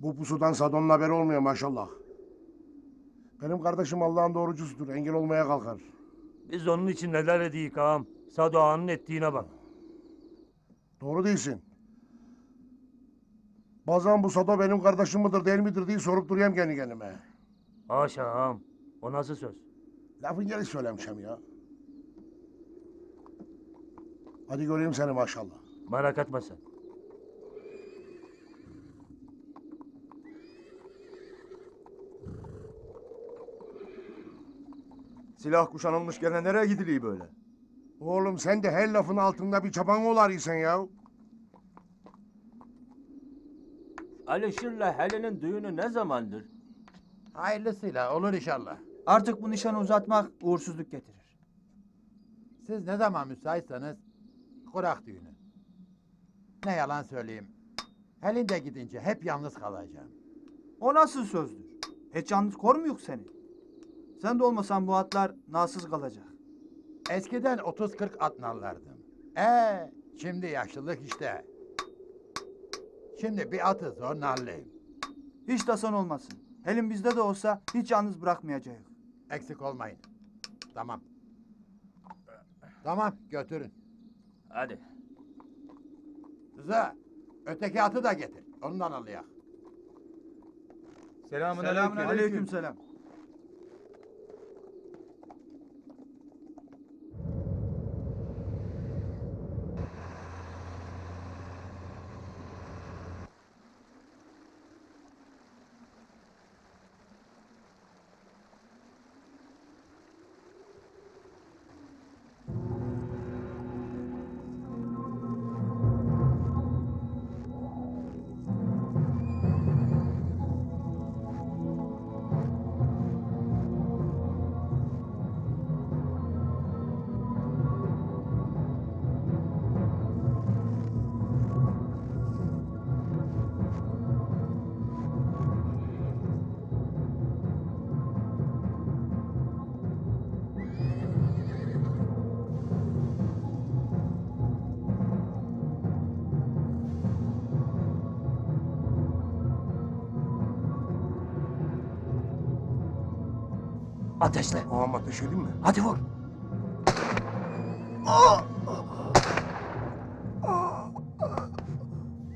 Bu pusudan Sadon'un haberi olmuyor maşallah. Benim kardeşim Allah'ın doğrucusudur. Engel olmaya kalkar. Biz onun için neler ediyik ağam. Sado ağanın ettiğine bak. Doğru değilsin. Bazen bu Sado benim kardeşim mıdır değil midir diye sorup duruyorum kendi kendime. Haşa ağam. O nasıl söz? Lafın gelişi söylemişim ya. Hadi göreyim seni maşallah. Merak etme sen. Silah kuşanılmış gene nereye gidiliyor böyle? Oğlum sen de her lafın altında bir çaban olarıysan ya. Alişir'le Helen'in düğünü ne zamandır? Hayırlısıyla olur inşallah. Artık bu nişanı uzatmak uğursuzluk getirir. Siz ne zaman müsaitseniz kurak düğünü. Ne yalan söyleyeyim. Helin de gidince hep yalnız kalacağım. O nasıl sözdür? Hiç yalnız kormuyor seni. Sen de olmasan bu atlar nasız kalacak. Eskiden 30-40 at nallardım. Şimdi yaşlılık işte. Şimdi bir atı zor nalleyim. Hiç de son olmasın. Helin bizde de olsa hiç yalnız bırakmayacağız. Eksik olmayın. Tamam. Tamam götürün. Hadi. Rıza öteki atı da getir. Ondan alayak. Aleyküm selam. Ateşle. Ağam ateş edeyim mi? Hadi vur.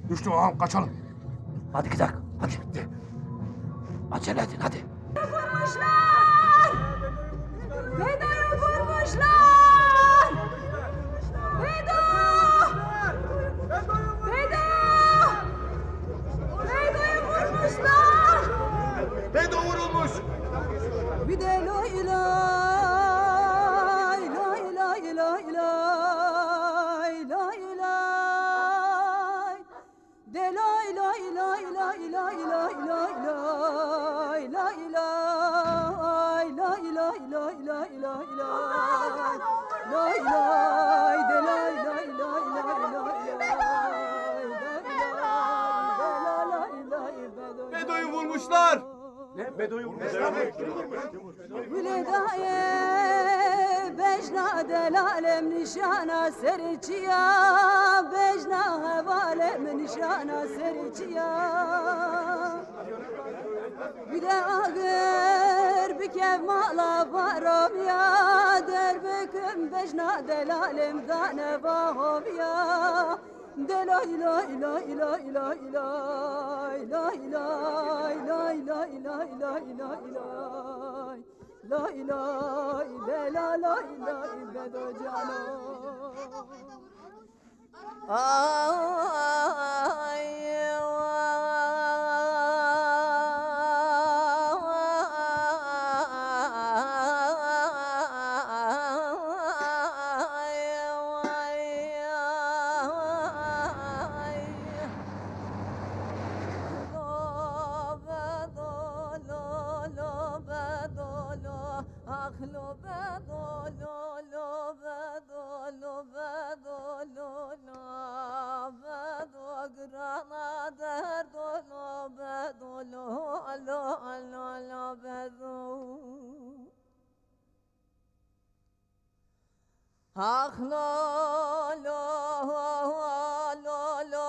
Düştü ağam kaçalım. Hadi gidelim. Hadi. Acele edin hadi. Vurmuşlar! Vedo'yu vurmuşlar! Vedo! Vedo! Vedo'yu vurmuşlar! Bedo vurulmuş! Bir de lay lay lay lay lay lay lay lay de lay lay lay lay lay lay lay lay lay lay lay lay lay lay lay lay lay de lay lay lay lay lay Bedo'yu vurmuşlar! Ne? Bedo'yu vurmuşlar? Viledaye bejna delalem nişana seriçiya bejna hevalem nişana seriçiya bir de ağır bir kev mala varam ya derbeküm bejna delalem dane vahov ya delay lay lay lay lay lay lay lay lay lay lay lay lay lay lay lay de la lay lay bedo cano ay lo bedo lo lo bedo lo bedo lo lo bedo grana derdo lo bedo lo lo lo lo bedo ah lo lo lo lo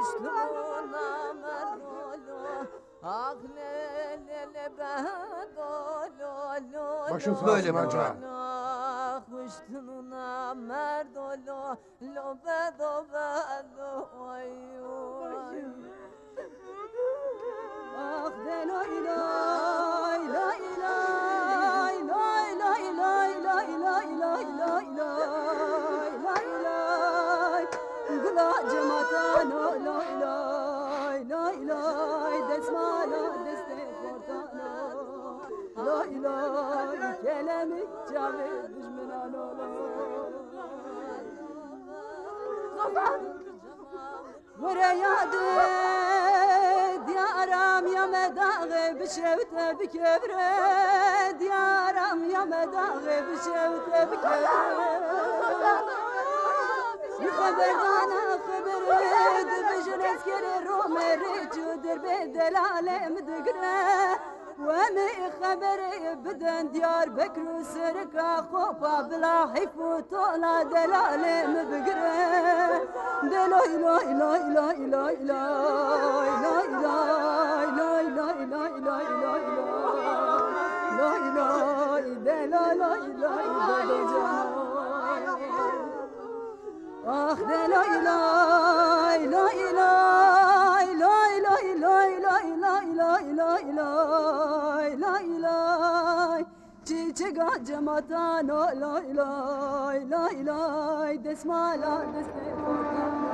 kuştuğuna merdolo Ah le le le bedolo Başın sağ Böyle olsun mi? hacı. kuştuğuna merdolo Lo bedo bedo ay ay Ah de la ilay la ilay la ilay la ilay la ilay la ilay la ilay Gula cematano la ilay la ilay desmala deste portano la ilay kelemi cami düşmana وريادي ديارام يا مداغي بشوته بكبره ديارام يا مداغي بشوته بكبره خبردانا خبرد بجنس كري رومي ريجو دربي دلالي مدقره ومي خبري بدن ديار بكرو سركا خوفا بلا حيفو طولا دلالي مبقره دلاي لا لا لا لا لا لا لا لا لا لا لا لا لا لا لا لا لا Ah de la ilay la ilay la ilay la ilay la ilay la ilay la ilay Çiçeğe cematano la ilay la ilay desmala deste portano